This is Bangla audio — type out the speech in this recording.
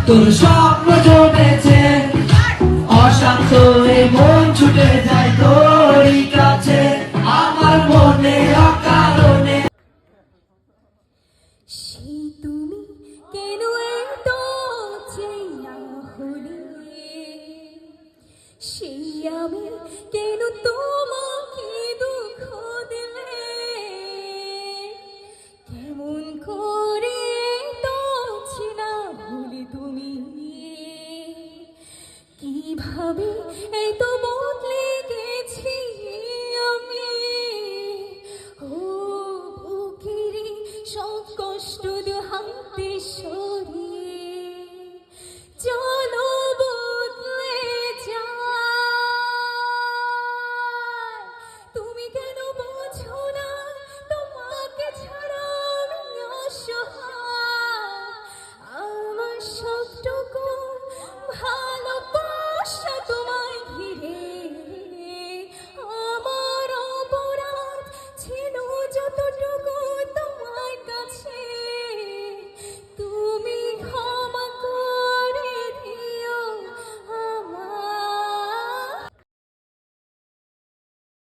তোর স্বপ্ন জমেছে অশান্ত এই মন ছুটে যায় তোরই কাছে আমার মনে অকারণে সেই তুমি কেন এত চেনা হলে সেই আমি কেন তোমাকে দুঃখ দিলে কেমন করে তো চেনা হলে তুমি কিভাবে এত বদলে গেছি আমি ও বুকেরই সব কষ্ট দু হাতে সরিয়ে